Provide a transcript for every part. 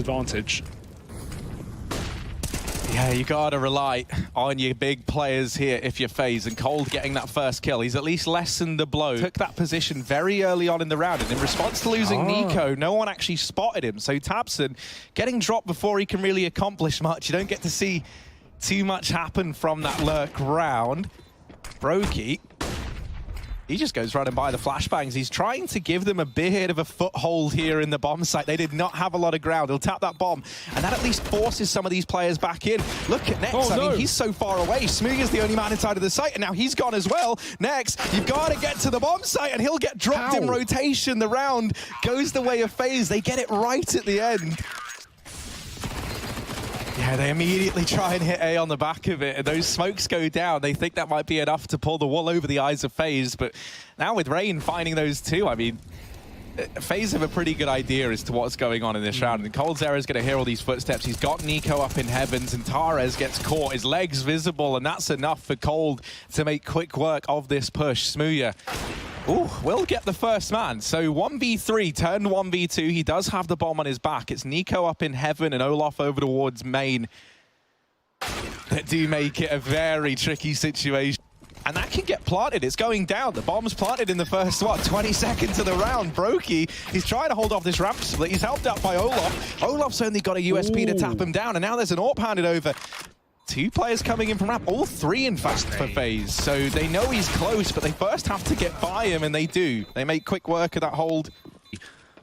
advantage. Yeah, you gotta rely on your big players here if you're FaZe, and Cold getting that first kill. He's at least lessened the blow. Took that position very early on in the round, and in response to losing Nico, no one actually spotted him. So tabseN getting dropped before he can really accomplish much. You don't get to see too much happen from that lurk round. Brokey, he just goes running by the flashbangs. He's trying to give them a bit of a foothold here in the bomb site. They did not have a lot of ground. He'll tap that bomb, and that at least forces some of these players back in. Look at Nex. I mean, he's so far away. Smooya's the only man inside of the site, and now he's gone as well. Nex, you've got to get to the bomb site, and he'll get dropped in rotation. The round goes the way of FaZe. They get it right at the end. Yeah, they immediately try and hit A on the back of it, and those smokes go down. They think that might be enough to pull the wool over the eyes of FaZe, but now with Rain finding those two, I mean, FaZe have a pretty good idea as to what's going on in this round, and Coldzera is going to hear all these footsteps. He's got Nico up in heavens, and Tarez gets caught, his legs visible, and that's enough for Cold to make quick work of this push. Smooya will get the first man. So 1v3 turned 1v2. He does have the bomb on his back. It's Nico up in heaven and Olaf over towards main that do make it a very tricky situation. And that can get planted. It's going down. The bomb's planted in the first, 20 seconds of the round. Brokey, he's trying to hold off this ramp split. He's helped out by Olaf. Olaf's only got a USP to tap him down, and now there's an AWP handed over. Two players coming in from ramp, all three in fact for FaZe. So they know he's close, but they first have to get by him, and they do. They make quick work of that hold.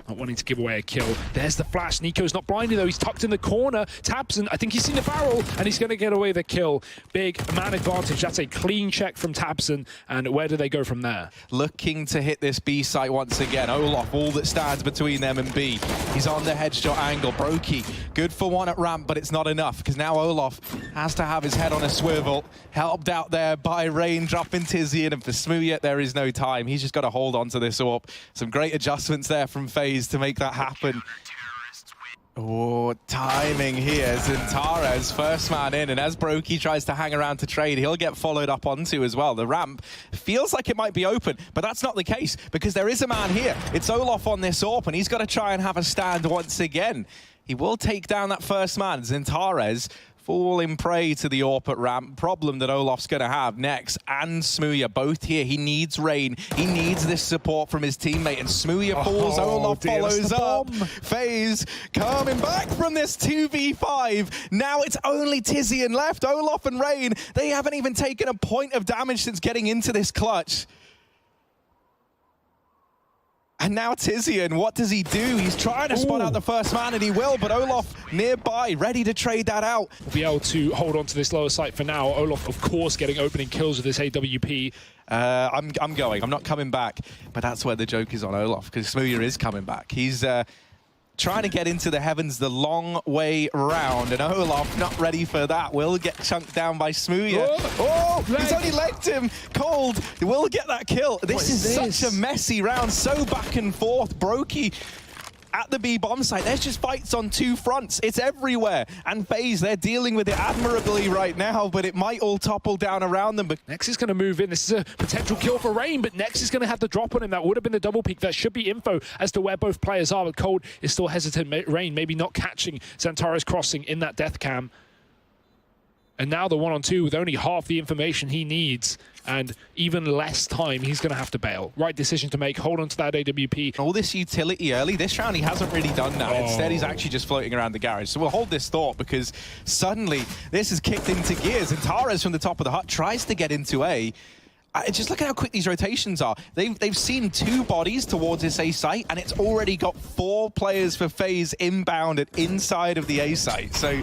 Not wanting to give away a kill. There's the flash. Nico's not blinded though. He's tucked in the corner. tabseN, I think he's seen the barrel, and he's going to get away the kill. Big man advantage. That's a clean check from tabseN. And where do they go from there? Looking to hit this B site once again. Olaf, all that stands between them and B. He's on the headshot angle. Brokey, good for one at ramp, but it's not enough, because now Olaf has to have his head on a swivel. Helped out there by Rain, dropping Tizian, and for Smooya, there is no time. He's just got to hold on to this AWP. Some great adjustments there from FaZe to make that happen. Oh, timing here. Tarez, first man in, and as Brokey tries to hang around to trade, he'll get followed up onto as well. The ramp feels like it might be open, but that's not the case, because there is a man here. It's Olaf on this AWP, and he's got to try and have a stand once again. He will take down that first man. Tarez falling prey to the AWP at ramp. Problem that Olaf's going to have. Nex and Smooya both here. He needs Rain. He needs this support from his teammate. And Smooya falls. Olaf follows up. FaZe coming back from this 2v5. Now it's only Tizian left. Olaf and Rain, they haven't even taken a point of damage since getting into this clutch. And now Tizian, what does he do? He's trying to spot out the first man, and he will, but Olaf nearby, ready to trade that out. We'll be able to hold on to this lower site for now. Olaf, of course, getting opening kills with this AWP. I'm going. I'm not coming back. But that's where the joke is on Olaf, because Smooya is coming back. He's trying to get into the heavens the long way round, and Olaf not ready for that. Will get chunked down by Smooya. He's only legged him. Cold will get that kill. This is such a messy round, so back and forth. Brokey at the B bomb site. There's just fights on two fronts. It's everywhere. And FaZe, they're dealing with it admirably right now, but it might all topple down around them. But Nex is going to move in. This is a potential kill for Rain, but Nex is going to have the drop on him. That would have been the double peek. That should be info as to where both players are, but Cold is still hesitant. Rain maybe not catching Xantares crossing in that death cam. And now the 1-on-2 with only half the information he needs and even less time, he's going to have to bail. Right decision to make. Hold on to that AWP. All this utility early. This round, he hasn't really done that. Instead, he's actually just floating around the garage. So we'll hold this thought, because suddenly this is kicked into gears, and Tarez from the top of the hut tries to get into A. Just look at how quick these rotations are. They've seen two bodies towards this A site, and it's already got 4 players for FaZe inbound and inside of the A site. So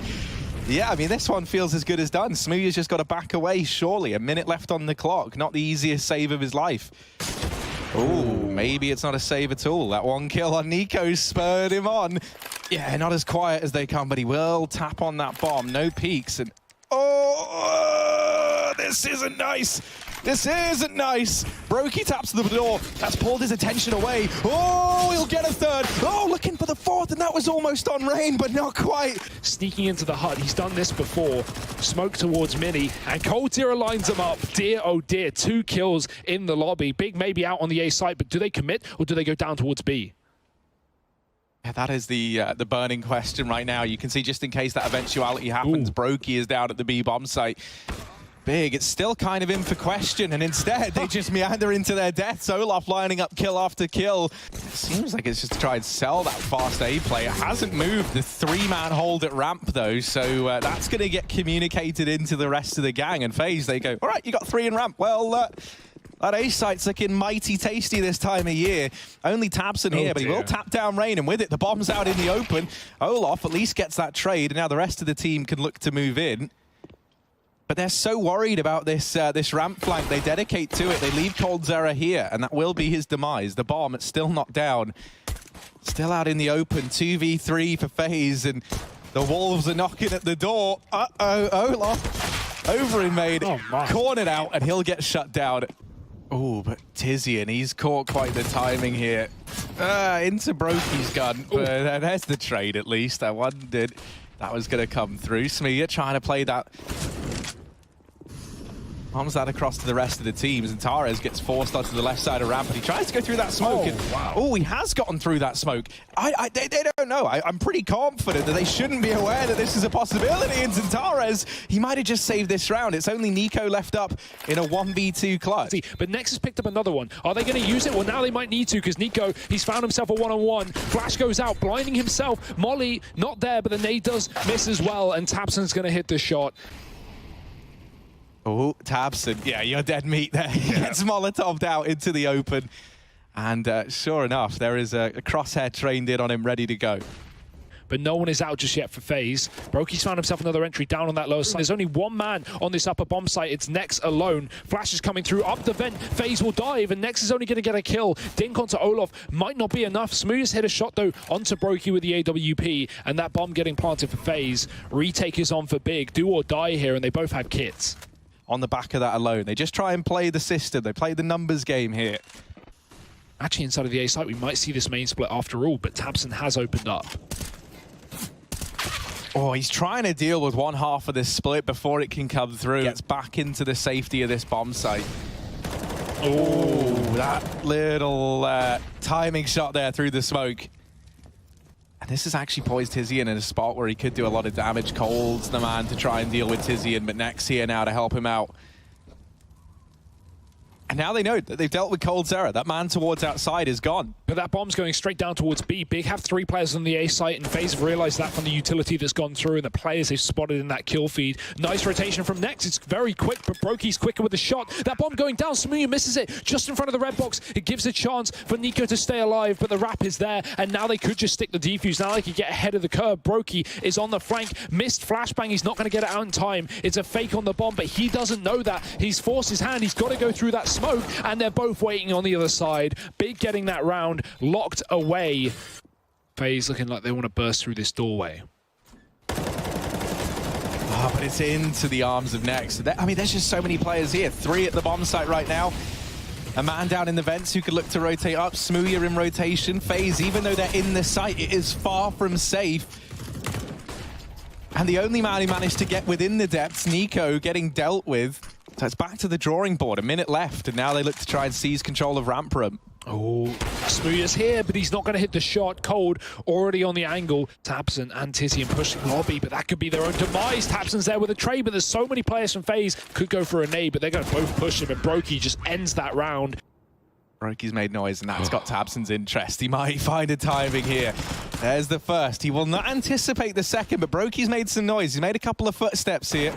yeah, I mean, this one feels as good as done. Smooya's just got to back away, surely. A minute left on the clock. Not the easiest save of his life. Oh, maybe it's not a save at all. That one kill on Nico spurred him on. Yeah, not as quiet as they come, but he will tap on that bomb. No peeks. And this isn't nice. This isn't nice. Brokey taps to the door. That's pulled his attention away. Oh, he'll get a third. Oh, looking for the fourth, and that was almost on Rain, but not quite. Sneaking into the hut. He's done this before. Smoke towards Mini, and Coldzera lines him up. Dear, oh dear, 2 kills in the lobby. Big maybe out on the A site, but do they commit, or do they go down towards B? Yeah, that is the burning question right now. You can see just in case that eventuality happens, Brokey is down at the B bomb site. Big, it's still kind of in for question, and instead they just meander into their deaths. Olaf lining up kill after kill. It seems like it's just to try and sell that fast A play. It hasn't moved the three-man hold at ramp though, so that's going to get communicated into the rest of the gang. And FaZe, they go, all right, you got three in ramp. Well, that A site's looking mighty tasty this time of year. Only Tabson here, but he will tap down Rain, and with it, the bomb's out in the open. Olaf at least gets that trade, and now the rest of the team can look to move in. But they're so worried about this this ramp flank, they dedicate to it. They leave Coldzera here, and that will be his demise. The bomb, it's still knocked down. Still out in the open, 2v3 for FaZe, and the Wolves are knocking at the door. Uh-oh, Olaf over in made, cornered out, and he'll get shut down. Oh, but Tizian, he's caught quite the timing here. Into Brokey's gun, but there's the trade at least. I wondered that was going to come through. Smia trying to play that. Bombs that across to the rest of the teams, and Tares gets forced onto the left side of ramp, and he tries to go through that smoke. Oh, he has gotten through that smoke. They don't know. I'm pretty confident that they shouldn't be aware that this is a possibility. And Tares, he might have just saved this round. It's only Nico left up in a 1v2 clutch. But Nexus picked up another one. Are they going to use it? Well, now they might need to, because Nico, he's found himself a one-on-one. Flash goes out, blinding himself. Molly, not there, but the nade does miss as well, and Tabson's going to hit the shot. Oh, Tabson. Yeah, you're dead meat there. He gets Molotoved out into the open. And sure enough, there is a crosshair trained in on him, ready to go. But no one is out just yet for FaZe. Brokey's found himself another entry down on that lower side. There's only one man on this upper bomb site. It's Nex alone. Flash is coming through up the vent. FaZe will dive, and Nex is only going to get a kill. Dink onto Olaf might not be enough. Smooth's hit a shot, though, onto Brokey with the AWP, and that bomb getting planted for FaZe. Retake is on for Big. Do or die here, and they both have kits. On the back of that alone, they just try and play the system. They play the numbers game here. Actually, inside of the A site, we might see this main split after all, but Tabson has opened up. Oh, he's trying to deal with one half of this split before it can come through. Gets back into the safety of this bomb site. Oh, that little timing shot there through the smoke. And this has actually poised Tizian in a spot where he could do a lot of damage. Cold's the man to try and deal with Tizian, but Nex here now to help him out. And now they know that they've dealt with Coldzera. That man towards outside is gone. But that bomb's going straight down towards B. Big have three players on the A site, and FaZe have realized that from the utility that's gone through and the players they've spotted in that kill feed. Nice rotation from Nex. It's very quick, but Brokey's quicker with the shot. That bomb going down. Smooth misses it just in front of the red box. It gives a chance for Nico to stay alive, but the wrap is there, and now they could just stick the defuse. Now they could get ahead of the curve. Brokey is on the flank. Missed flashbang. He's not going to get it out in time. It's a fake on the bomb, but he doesn't know that. He's forced his hand. He's got to go through that smoke, and they're both waiting on the other side. Big getting that round locked away. FaZe looking like they want to burst through this doorway. Oh, but it's into the arms of Nex. I mean, there's just so many players here. 3 at the bomb site right now. A man down in the vents who could look to rotate up. Smoothie in rotation. FaZe, even though they're in the site, it is far from safe. And the only man who managed to get within the depths, Nico, getting dealt with. So it's back to the drawing board, a minute left, and now they look to try and seize control of ramp room. Oh, Smooth is here, but he's not going to hit the shot. Cold already on the angle. Tabson and Tizian pushing lobby, but that could be their own demise. Tabson's there with a trade, but there's so many players from FaZe could go for a nade, but they're going to both push him, and Brokey just ends that round. Brokey's made noise, and that's got Tabson's interest. He might find a timing here. There's the first. He will not anticipate the second, but Brokey's made some noise. He's made a couple of footsteps here.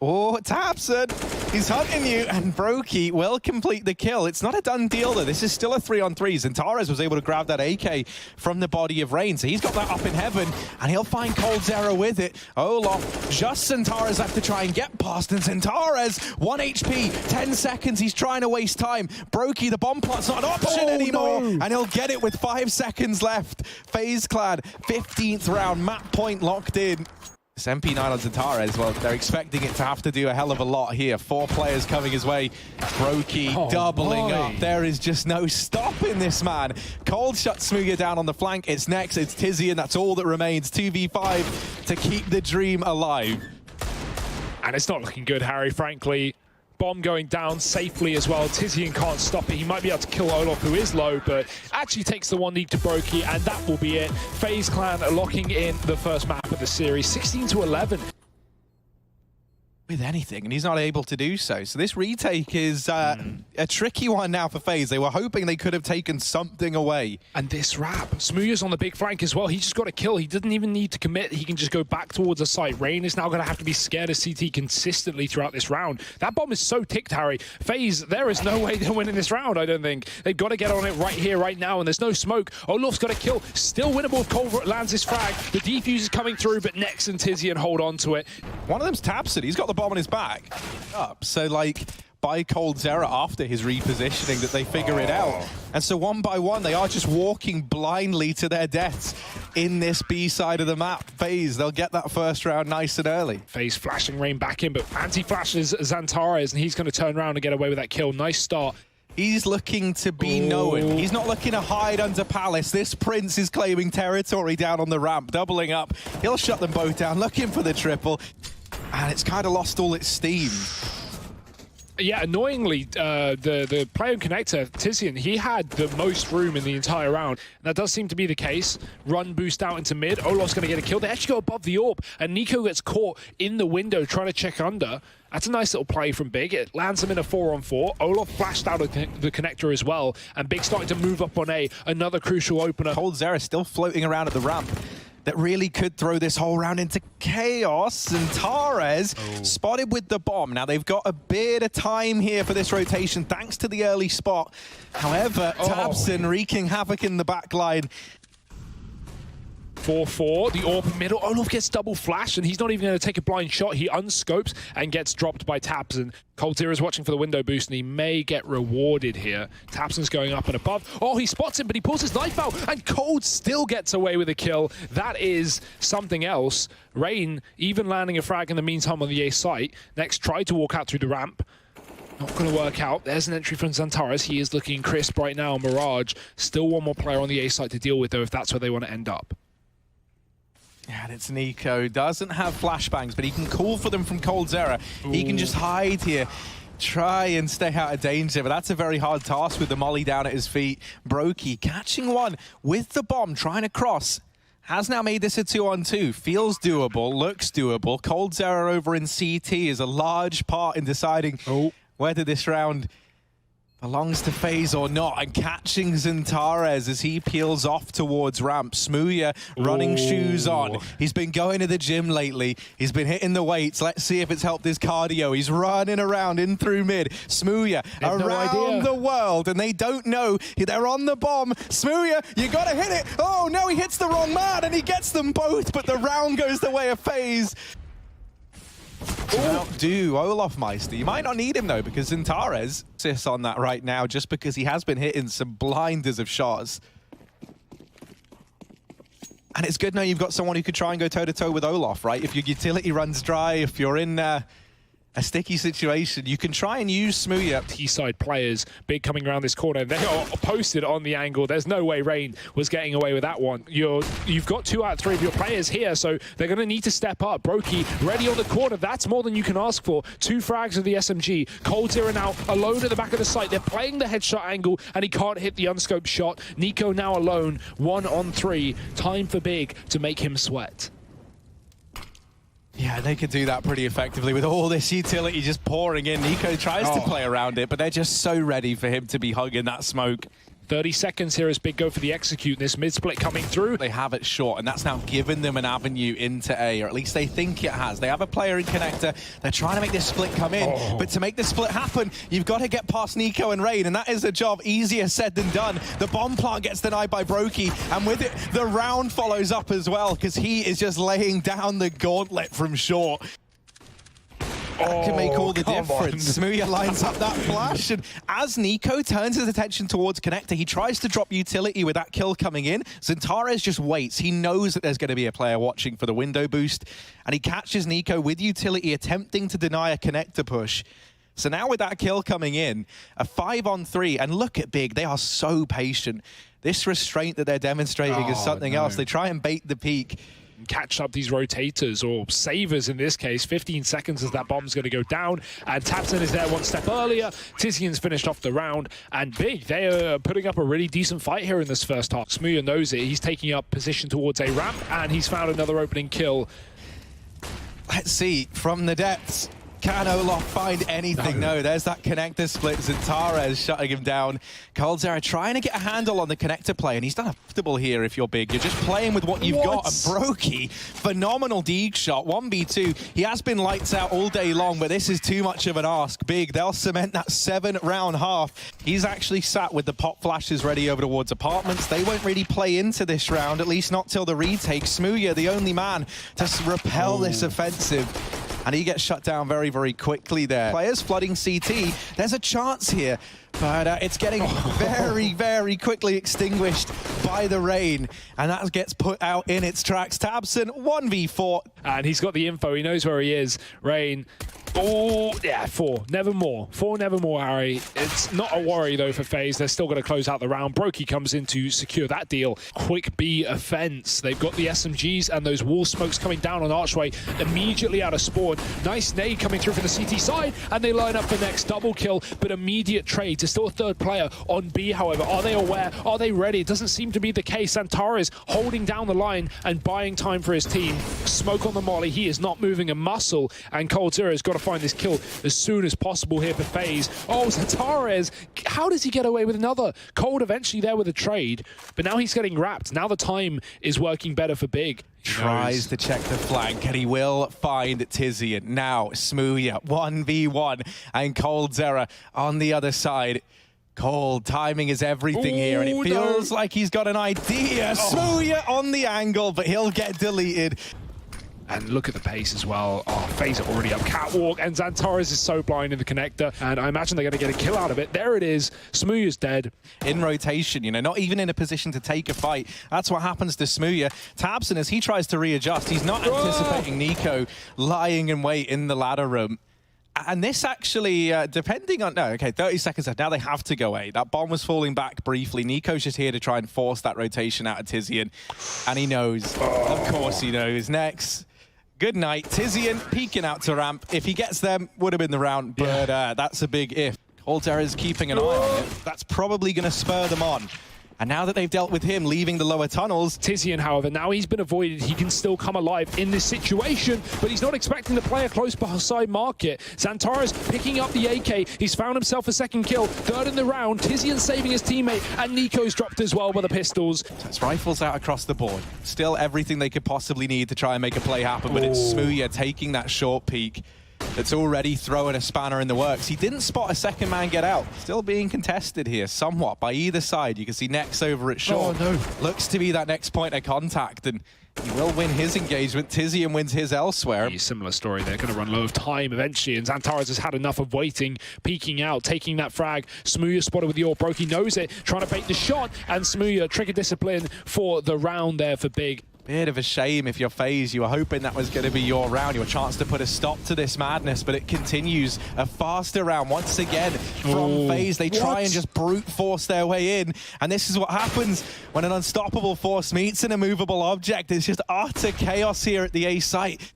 Oh, Tabson, he's hunting you, and Brokey will complete the kill. It's not a done deal, though. This is still a 3-on-3s, and Tares was able to grab that AK from the body of Rain, so he's got that up in heaven, and he'll find Coldzera with it. Olaf, just Centaurus have to try and get past, and Centaurus, 1 HP, 10 seconds, he's trying to waste time. Brokey, the bomb plot's not an option anymore, and he'll get it with 5 seconds left. FaZe clad, 15th round, map point locked in. This MP9 on Centaurus, well, they're expecting it to have to do a hell of a lot here. 4 players coming his way. Brokey doubling up. There is just no stopping this man. Cold shuts Smooga down on the flank. It's Nex, it's Tizian, that's all that remains. 2v5 to keep the dream alive. And it's not looking good, Harry, frankly. Bomb going down safely as well. Tizian can't stop it. He might be able to kill Olof, who is low, but actually takes the one deep to Brokey, and that will be it. FaZe Clan locking in the first map of the series, 16-11. With anything, and he's not able to do so. So this retake is a tricky one now for FaZe. They were hoping they could have taken something away. And this wrap, Smooya's on the big flank as well. He just got a kill. He doesn't even need to commit. He can just go back towards the site. Rain is now going to have to be scared of CT consistently throughout this round. That bomb is so ticked, Harry. FaZe, there is no way they're winning this round, I don't think. They've got to get on it right here, right now, and there's no smoke. Olof's got a kill. Still winnable if Cole lands his frag. The defuse is coming through, but Nex and Tizian hold on to it. One of them's Tabson. He's got the bomb on his back. So, like, by Coldzera after his repositioning that they figure it out. And so one by one, they are just walking blindly to their deaths in this B side of the map. FaZe, they'll get that first round nice and early. FaZe flashing Rain back in, but anti-flashes Xantares, and he's going to turn around and get away with that kill. Nice start. He's looking to be known. He's not looking to hide under Palace. This Prince is claiming territory down on the ramp, doubling up. He'll shut them both down, looking for the triple. And it's kind of lost all its steam. Yeah, annoyingly, the player connector, Tizian, he had the most room in the entire round. And that does seem to be the case. Run boost out into mid. Olof's going to get a kill. They actually go above the AWP, and Nico gets caught in the window trying to check under. That's a nice little play from Big. It lands him in a 4-on-4. Olaf flashed out of the connector as well, and Big starting to move up on A. Another crucial opener. Coldzera still floating around at the ramp. That really could throw this whole round into chaos. And Tares spotted with the bomb. Now, they've got a bit of time here for this rotation, thanks to the early spot. However, Tabson wreaking havoc in the back line. 4-4, the AWP middle. Olaf gets double flash, and he's not even going to take a blind shot. He unscopes and gets dropped by Tabson. Coldzera is watching for the window boost, and he may get rewarded here. Tabson's going up and above. Oh, he spots him, but he pulls his knife out, and Cold still gets away with a kill. That is something else. Rain even landing a frag in the meantime on the A site. Next, tried to walk out through the ramp. Not going to work out. There's an entry from Xantares. He is looking crisp right now. Mirage, still one more player on the A site to deal with, though, if that's where they want to end up. Yeah, and it's Nico. Doesn't have flashbangs, but he can call for them from Coldzera. He can just hide here, try and stay out of danger, but that's a very hard task with the molly down at his feet. Brokey catching one with the bomb, trying to cross. Has now made this a 2-on-2. Feels doable, looks doable. Coldzera over in CT is a large part in deciding whether this round belongs to FaZe or not, and catching Xantares as he peels off towards ramp. Smooya running shoes on. He's been going to the gym lately. He's been hitting the weights. Let's see if it's helped his cardio. He's running around in through mid. Smooya around the world, and they don't know. They're on the bomb. Smooya, you gotta hit it. Oh no, he hits the wrong man, and he gets them both, but the round goes the way of FaZe. Outdo Olaf Meister. You might not need him though, because Xantares sits on that right now just because he has been hitting some blinders of shots. And it's good now you've got someone who could try and go toe-to-toe with Olaf, right? If your utility runs dry, if you're in a sticky situation, you can try and use Smooya. T-side players, Big coming around this corner. They are posted on the angle. There's no way Rain was getting away with that one. You've got 2 out of 3 of your players here, so they're going to need to step up. Brokey ready on the corner. That's more than you can ask for. 2 frags of the SMG. Coldzera now alone at the back of the site. They're playing the headshot angle, and he can't hit the unscoped shot. Nico now alone, 1-on-3. Time for Big to make him sweat. Yeah, they could do that pretty effectively with all this utility just pouring in. Nico tries to play around it, but they're just so ready for him to be hugging that smoke. 30 seconds here as Big go for the execute. This mid-split coming through. They have it short, and that's now given them an avenue into A, or at least they think it has. They have a player in connector. They're trying to make this split come in, but to make this split happen, you've got to get past Nico and Rain, and that is a job easier said than done. The bomb plant gets denied by Brokey, and with it, the round follows up as well, because he is just laying down the gauntlet from short. That can make all the difference. Smooya lines up that flash, and as Nico turns his attention towards connector, he tries to drop utility with that kill coming in. Xantares just waits. He knows that there's going to be a player watching for the window boost, and he catches Nico with utility, attempting to deny a connector push. So now with that kill coming in, a 5-on-3, and look at Big, they are so patient. This restraint that they're demonstrating is something else. They try and bait the peak. and catch up these rotators, or savers in this case. 15 seconds as that bomb's going to go down, and tabseN is there one step earlier. Tizian's finished off the round, and Big, they are putting up a really decent fight here in this first half. Smooya knows it. He's taking up position towards a ramp, and he's found another opening kill. Let's see, from the depths, can Olof find anything? No, there's that connector split. Xantares shutting him down. Coldzera trying to get a handle on the connector play, and he's done comfortable here if you're Big. You're just playing with what you've got. And Brokey, phenomenal deeg shot, 1v2. He has been lights out all day long, but this is too much of an ask. Big, they'll cement that 7-round half. He's actually sat with the pop flashes ready over towards apartments. They won't really play into this round, at least not till the retake. Smooya, the only man to repel this offensive. And he gets shut down very, very quickly there. Players flooding CT. There's a chance here, but it's getting very, very quickly extinguished by the rain. And that gets put out in its tracks. tabseN, 1v4. And he's got the info. He knows where he is. Rain. Oh, yeah, 4. Nevermore. 4 nevermore, Harry. It's not a worry, though, for FaZe. They're still going to close out the round. Brokey comes in to secure that deal. Quick B offense. They've got the SMGs and those wall smokes coming down on Archway immediately out of spawn. Nice nade coming through from the CT side, and they line up for next double kill, but immediate trade. There's still a third player on B, however. Are they aware? Are they ready? It doesn't seem to be the case. Xantares holding down the line and buying time for his team. Smoke on the molly. He is not moving a muscle, and Coldzera has got to find this kill as soon as possible here for FaZe. Oh, Xantares, how does he get away with another? Cold eventually there with a trade, but now he's getting wrapped. Now the time is working better for Big. Tries to check the flank, and he will find Tizian. Now, Smooya, 1v1, and Coldzera on the other side. Cold, timing is everything here, and it feels like he's got an idea. Smooya on the angle, but he'll get deleted. And look at the pace as well. Oh, FaZe are already up catwalk, and Xantares is so blind in the connector, and I imagine they're going to get a kill out of it. There it is. Smooya's dead. In rotation, you know, not even in a position to take a fight. That's what happens to Smooya. tabseN, as he tries to readjust, he's not anticipating Nico lying in wait in the ladder room. And this actually, depending on... No, okay, 30 seconds left. Now they have to go A. That bomb was falling back briefly. Nico's just here to try and force that rotation out of Tizian. And he knows. Of course he knows. Next. Good night. Tizian peeking out to ramp. If he gets them, would have been the round. But that's a big if. Coldzera is keeping an eye on it. That's probably going to spur them on. And now that they've dealt with him leaving the lower tunnels... Tizian, however, now he's been avoided. He can still come alive in this situation, but he's not expecting the player close beside market. Xantares picking up the AK. He's found himself a second kill. Third in the round. Tizian saving his teammate, and Nico's dropped as well with the pistols. So it's rifles out across the board. Still everything they could possibly need to try and make a play happen, but it's Smooya taking that short peek. That's already throwing a spanner in the works. He didn't spot a second man get out. Still being contested here somewhat by either side. You can see Nex over at short. Oh, no. Looks to be that next point of contact, and he will win his engagement. Tizian wins his elsewhere. Similar story. They're going to run low of time eventually, and Xantares has had enough of waiting, peeking out, taking that frag. Smooya spotted with the AWP. Brokey knows it, trying to bait the shot, and Smooya, trigger discipline for the round there for Big. Bit of a shame if you're FaZe. You were hoping that was going to be your round, your chance to put a stop to this madness, but it continues. A faster round once again from FaZe. They try and just brute force their way in, and this is what happens when an unstoppable force meets an immovable object. It's just utter chaos here at the A site.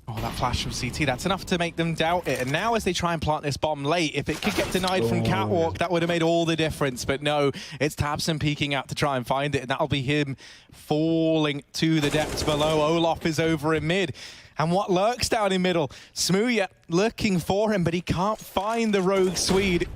Oh, that flash from CT, that's enough to make them doubt it. And now as they try and plant this bomb late, if it could get denied from catwalk, that would have made all the difference. But no, it's tabseN peeking out to try and find it, and that'll be him falling to the depths below. Olof is over in mid. And what lurks down in middle? Smooya looking for him, but he can't find the rogue Swede.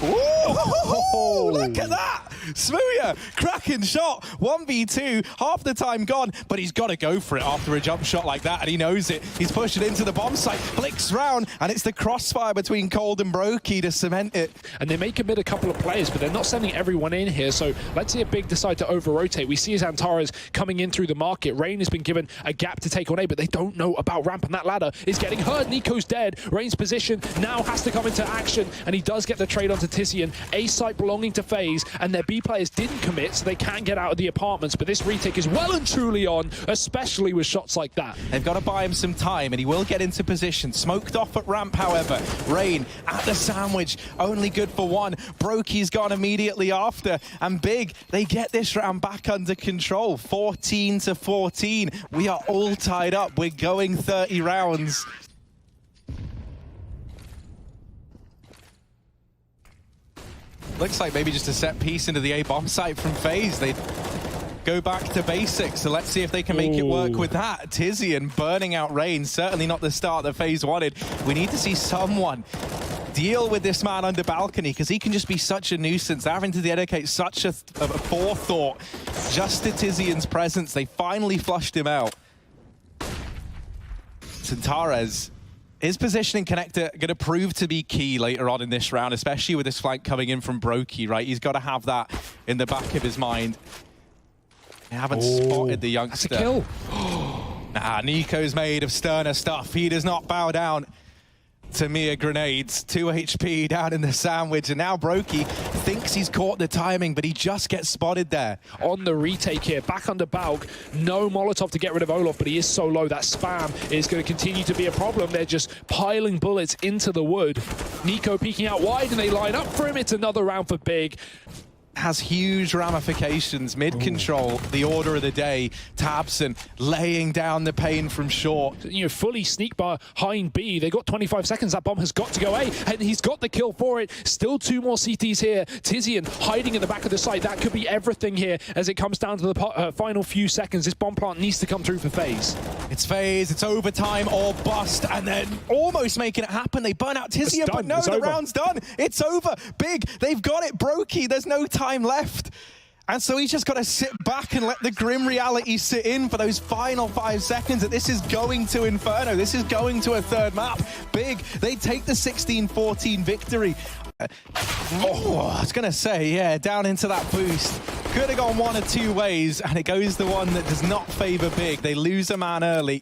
Ooh, look at that! Smooya, cracking shot, 1v2, half the time gone, but he's got to go for it after a jump shot like that, and he knows it. He's pushing into the bomb site, flicks round, and it's the crossfire between Cold and Brokey to cement it. And they may commit a couple of players, but they're not sending everyone in here, so let's see if Big decide to over-rotate. We see Xantares coming in through the market. Rain has been given a gap to take on A, but they don't know about ramp, and that ladder is getting hurt. Nico's dead. Rain's position now has to come into action, and he does get the trade grenade onto Tizian. A site belonging to FaZe, and their B players didn't commit, so they can't get out of the apartments. But this retake is well and truly on, especially with shots like that. They've got to buy him some time, and he will get into position. Smoked off at ramp, however. Rain at the sandwich, only good for one. Brokey's gone immediately after, and Big, they get this round back under control. 14-14. We are all tied up. We're going 30 rounds. Looks like maybe just a set piece into the A-bomb site from FaZe. They go back to basics, so let's see if they can make it work with that. Tizian burning out Rain, certainly not the start that FaZe wanted. We need to see someone deal with this man under balcony, because he can just be such a nuisance. They're having to dedicate such a forethought just to Tizian's presence. They finally flushed him out. Centaurez, his positioning connector going to prove to be key later on in this round, especially with this flank coming in from Brokey, right? He's got to have that in the back of his mind. They haven't spotted the youngster. That's a kill. Nah, Nico's made of sterner stuff. He does not bow down to mere grenades. 2 HP down in the sandwich, and now Brokey thinks he's caught the timing, but he just gets spotted there. On the retake here, back under Balk, no Molotov to get rid of Olaf, but he is so low that spam is going to continue to be a problem. They're just piling bullets into the wood. Nico peeking out wide, and they line up for him. It's another round for Big. Has huge ramifications. Mid-control, the order of the day. tabseN laying down the pain from short. You know, fully sneak behind B. They got 25 seconds. That bomb has got to go A, and he's got the kill for it. Still 2 more CTs here. Tizian hiding in the back of the site. That could be everything here as it comes down to the final few seconds. This bomb plant needs to come through for FaZe. It's FaZe. It's overtime or bust, and then almost making it happen. They burn out Tizian, but no, the round's done. It's over. Big, they've got it. Brokey, there's no time left, and so he's just got to sit back and let the grim reality sit in for those final 5 seconds that this is going to Inferno. This is going to a third map. Big, they take the 16-14 victory. I was gonna say, yeah, down into that boost. Could have gone one of 2 ways, and it goes the one that does not favor Big. They lose a man early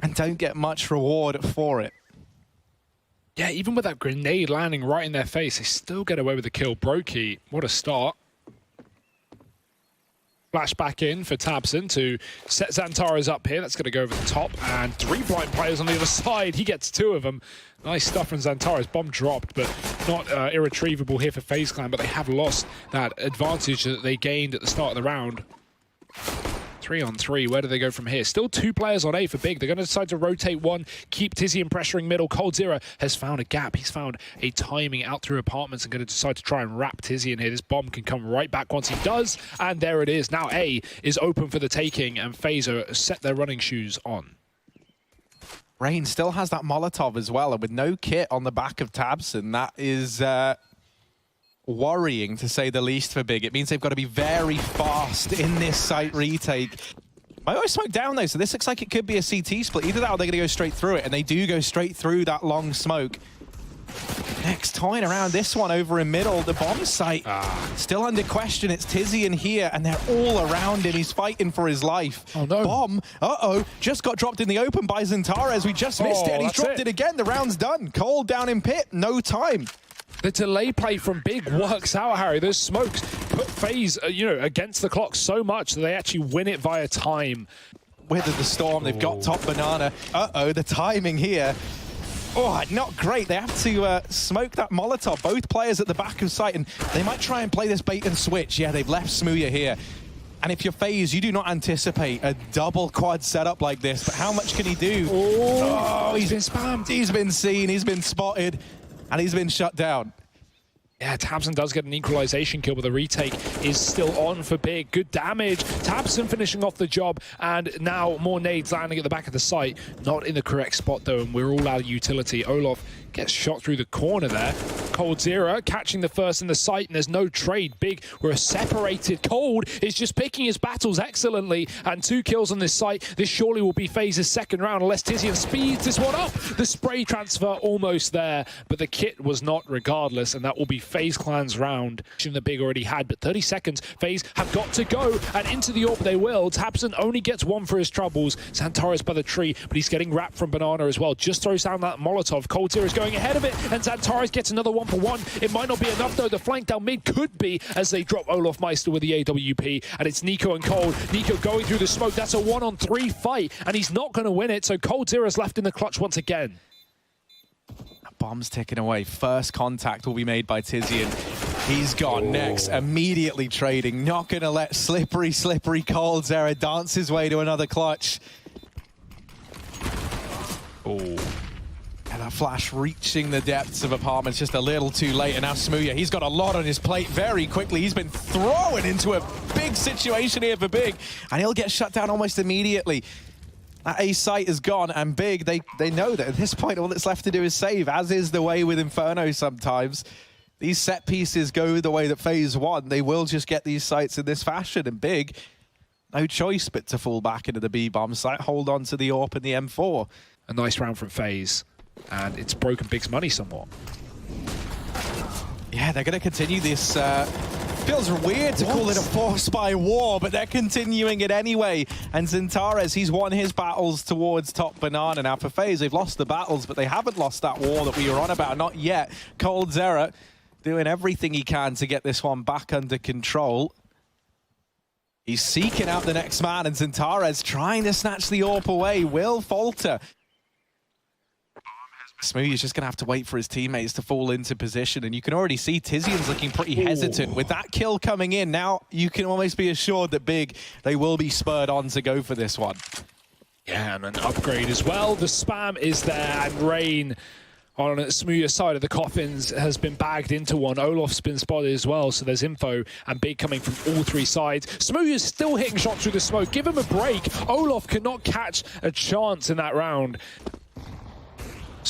and don't get much reward for it. Yeah, even with that grenade landing right in their face, they still get away with the kill. Brokey, what a start. Flash back in for tabseN to set Xantares up here. That's going to go over the top. And 3 blind players on the other side. He gets 2 of them. Nice stuff from Xantares. Bomb dropped, but not irretrievable here for FaZe Clan. But they have lost that advantage that they gained at the start of the round. 3-on-3, where do they go from here? Still 2 players on A for Big. They're going to decide to rotate one, keep Tizian pressuring middle. Coldzera has found a gap. He's found a timing out through apartments and going to decide to try and wrap Tizian here. This bomb can come right back once he does, and there it is. Now A is open for the taking, and FaZe set their running shoes on. Rain still has that Molotov as well, and with no kit on the back of tabseN, that is worrying to say the least for Big. It means they've got to be very fast in this site retake. I always smoke down though, so this looks like it could be a CT split. Either that or they're going to go straight through it, and they do go straight through that long smoke. Next toying around this one over in middle, the bomb site still under question. It's Tizian here, and they're all around him. He's fighting for his life. Oh no. Bomb, just got dropped in the open by Xantares. We just missed it, and he's dropped it again. The round's done. Cold down in pit, no time. The delay play from Big works out, Harry. Those smokes put FaZe, against the clock so much that they actually win it via time. Weathered the storm. They've got top banana. The timing here. Oh, not great. They have to smoke that Molotov. Both players at the back of sight, and they might try and play this bait and switch. Yeah, they've left Smooya here. And if you're FaZe, you do not anticipate a double quad setup like this. But how much can he do? Oh, he's been spammed. He's been seen. He's been spotted. And he's been shut down. Yeah, tabseN does get an equalization kill, but the retake is still on for Big. Good damage. tabseN finishing off the job, and now more nades landing at the back of the site. Not in the correct spot, though, and we're all out of utility. Olaf gets shot through the corner there. Coldzera catching the first in the site, and there's no trade. Big, we're separated. Cold is just picking his battles excellently, and 2 kills on this site. This surely will be FaZe's second round, unless Tizian speeds this one up. The spray transfer almost there, but the kit was not regardless, and that will be FaZe Clan's round that Big already had. But 30 seconds, FaZe have got to go, and into the AWP they will. tabseN only gets 1 for his troubles. Xantares by the tree, but he's getting wrapped from banana as well. Just throws down that Molotov. Coldzera is going ahead of it, and Xantares gets another 1 for one. It might not be enough though. The flank down mid could be as they drop Olaf Meister with the AWP, and it's Nico and Cold. Nico going through the smoke. That's a 1-on-3 fight, and he's not going to win it. So Coldzera's left in the clutch once again. Bomb's ticking away. First contact will be made by Tizian. He's gone next, immediately trading. Not going to let slippery Coldzera dance his way to another clutch. Oh. And that flash reaching the depths of apartments just a little too late. And now Smooya, he's got a lot on his plate very quickly. He's been thrown into a big situation here for Big, and he'll get shut down almost immediately. That A site is gone, and Big, they know that at this point all that's left to do is save, as is the way with Inferno sometimes. These set pieces go the way that FaZe won. They will just get these sites in this fashion, and Big, no choice but to fall back into the B-bomb site, hold on to the AWP and the M4. A nice round from FaZe, and it's broken Big's money somewhat. Yeah, they're going to continue this. Feels weird to call it a force by war, but they're continuing it anyway. And Zintares, he's won his battles towards top banana. Now for FaZe, they've lost the battles, but they haven't lost that war that we were on about. Not yet. Coldzera doing everything he can to get this one back under control. He's seeking out the next man, and Zintares trying to snatch the AWP away. Will falter. Smoothie's just going to have to wait for his teammates to fall into position, and you can already see Tizian's looking pretty hesitant. With that kill coming in, now you can almost be assured that Big, they will be spurred on to go for this one. Yeah, and an upgrade as well. The spam is there, and Rain on Smooya's side of the coffins has been bagged into one. Olaf's been spotted as well, so there's info, and Big coming from all three sides. Smooya's still hitting shots through the smoke. Give him a break. Olaf cannot catch a chance in that round.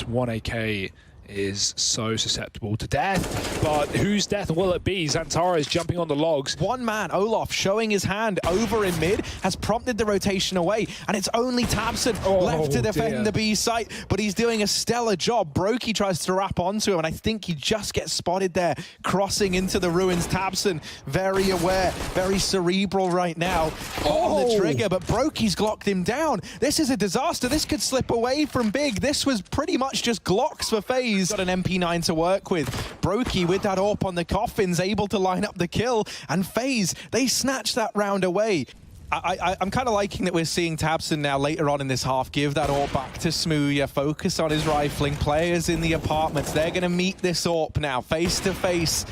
1 AK is so susceptible to death, but whose death will it be? Xantara is jumping on the logs. One man, Olaf, showing his hand over in mid, has prompted the rotation away, and it's only Tabson left to defend the B site, but he's doing a stellar job. Brokey tries to wrap onto him, and I think he just gets spotted there, crossing into the ruins. Tabson, very aware, very cerebral right now on the trigger, but Brokey's glocked him down. This is a disaster. This could slip away from Big. This was pretty much just Glocks for FaZe. Got an MP9 to work with. Brokey with that AWP on the coffins, able to line up the kill, and FaZe, they snatched that round away. I'm kind of liking that we're seeing Tabson now later on in this half give that AWP back to Smooya, focus on his rifling. Players in the apartments, they're going to meet this AWP now, face to face.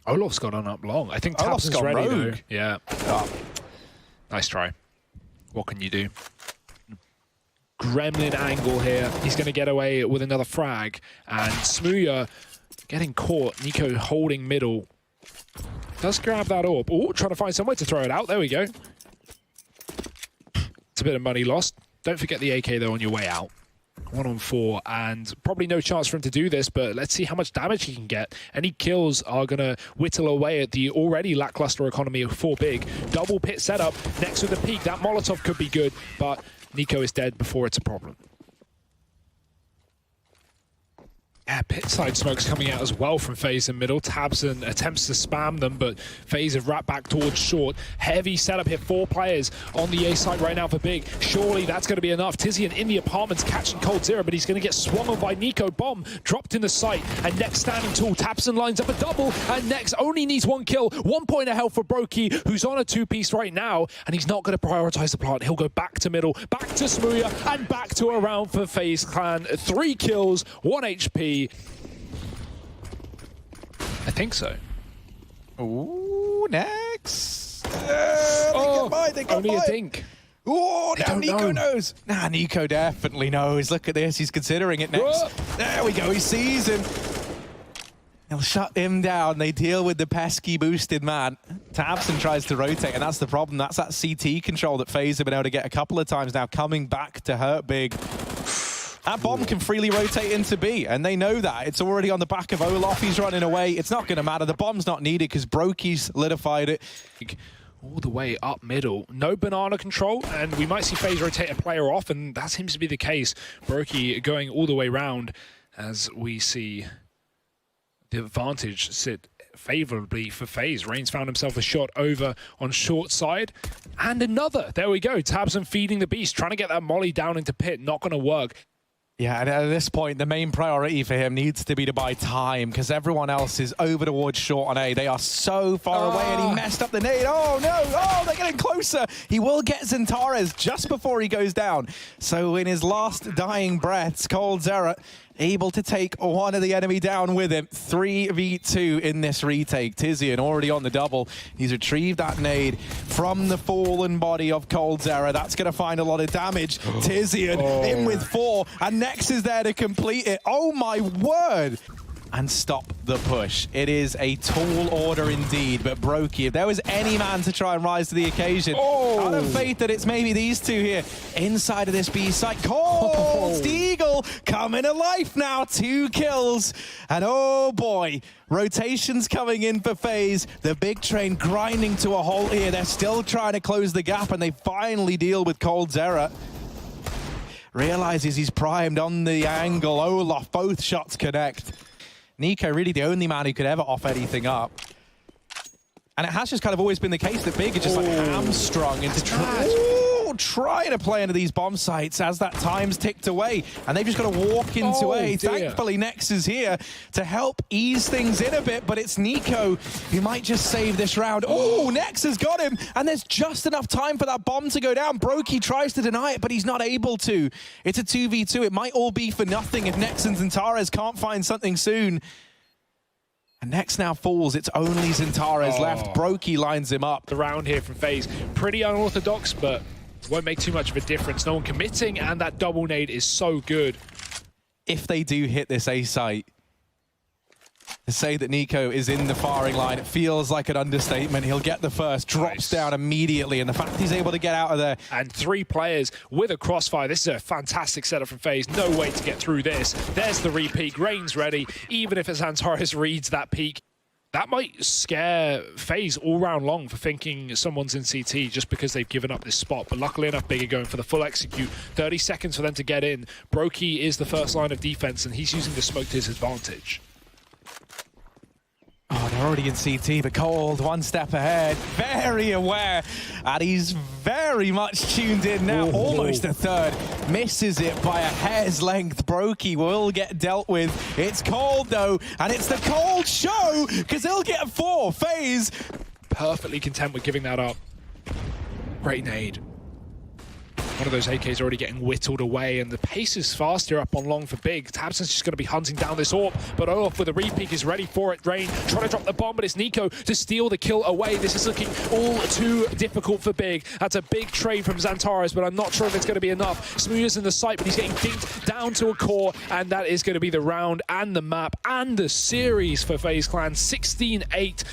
Olaf's got on up long. I think Tabson's ready though. Yeah. Oh. Nice try. What can you do? Gremlin angle here. He's going to get away with another frag. And Smooya getting caught. Nico holding middle. Does grab that AWP. Oh, trying to find somewhere to throw it out. There we go. It's a bit of money lost. Don't forget the AK, though, on your way out. 1-on-4, and probably no chance for him to do this, but let's see how much damage he can get. Any kills are going to whittle away at the already lackluster economy for Big. Double pit setup next to the peak. That Molotov could be good, but Nico is dead before it's a problem. Yeah, pit side smoke's coming out as well from FaZe in middle. Tabson attempts to spam them, but FaZe have wrapped back towards short. Heavy setup here, 4 players on the A side right now for Big. Surely that's going to be enough. Tizian in the apartments catching Coldzera, but he's going to get swung on by Nico. Bomb dropped in the site, and next standing tall. Tabson lines up a double, and next only needs 1 kill. 1 point of health for Brokey, who's on a 2-piece right now, and he's not going to prioritize the plant. He'll go back to middle, back to Smooya, and back to a round for FaZe Clan. 3 kills, 1 HP. I think so. Ooh, next. They got only a dink. Oh, now Nico knows. Nah, Nico definitely knows. Look at this. He's considering it next. There we go. He sees him. He'll shut him down. They deal with the pesky boosted man. Tabson tries to rotate, and that's the problem. That's that CT control that FaZe have been able to get a couple of times now, coming back to hurt Big. That bomb can freely rotate into B, and they know that. It's already on the back of Olaf. He's running away. It's not going to matter. The bomb's not needed because Brokey's solidified it. All the way up middle. No banana control, and we might see FaZe rotate a player off, and that seems to be the case. Brokey going all the way round as we see the advantage sit favorably for FaZe. Reigns found himself a shot over on short side, and another. There we go. Tabson feeding the beast, trying to get that molly down into pit. Not going to work. Yeah, and at this point, the main priority for him needs to be to buy time because everyone else is over towards short on A. They are so far away, and he messed up the nade. Oh, no. Oh, they're getting closer. He will get Xantares just before he goes down. So in his last dying breaths, Coldzera able to take one of the enemy down with him. 3v2 in this retake. Tizian already on the double. He's retrieved that nade from the fallen body of Coldzera. That's going to find a lot of damage. Tizian in with 4, and Nex is there to complete it. Oh my word! And stop the push. It is a tall order indeed, but Brokey, if there was any man to try and rise to the occasion, out of faith that it's maybe these two here inside of this B site. Cold Eagle coming to life now, 2 kills. And oh boy, rotations coming in for FaZe. The big train grinding to a halt here. They're still trying to close the gap, and they finally deal with Coldzera. Realizes he's primed on the angle. Olaf, both shots connect. Nico really the only man who could ever offer anything up. And it has just kind of always been the case that Big are just like hamstrung into trying to play into these bomb sites as that time's ticked away. And they've just got to walk into A. Thankfully, Nex is here to help ease things in a bit, but it's Nico who might just save this round. Oh, Nex has got him, and there's just enough time for that bomb to go down. Brokey tries to deny it, but he's not able to. It's a 2v2. It might all be for nothing if Nex and Xantares can't find something soon. And Nex now falls. It's only Xantares left. Brokey lines him up. The round here from FaZe. Pretty unorthodox, but won't make too much of a difference. No one committing, and that double nade is so good. If they do hit this A site, to say that Nico is in the firing line, it feels like an understatement. He'll get the first, drops down immediately, and the fact he's able to get out of there. And 3 players with a crossfire. This is a fantastic setup from FaZe. No way to get through this. There's the re-peek. Rain's ready. Even if Xantares reads that peak, that might scare FaZe all round long for thinking someone's in CT just because they've given up this spot. But luckily enough, Big are going for the full execute. 30 seconds for them to get in. Brokey is the first line of defense, and he's using the smoke to his advantage. Oh, they're already in CT, but Cold, one step ahead, very aware, and he's very much tuned in now. Almost a third, misses it by a hair's length. Brokey will get dealt with. It's Cold though, and it's the Cold show, because he'll get a 4. FaZe perfectly content with giving that up. Great nade. One of those AKs already getting whittled away, and the pace is fast here up on long for Big. tabseN's just going to be hunting down this AWP, but Olaf with a re-peek is ready for it. Rain trying to drop the bomb, but it's Nico to steal the kill away. This is looking all too difficult for Big. That's a big trade from Xantares, but I'm not sure if it's going to be enough. Smooth is in the site, but he's getting dinked down to a core, and that is going to be the round and the map and the series for FaZe Clan. 16-8.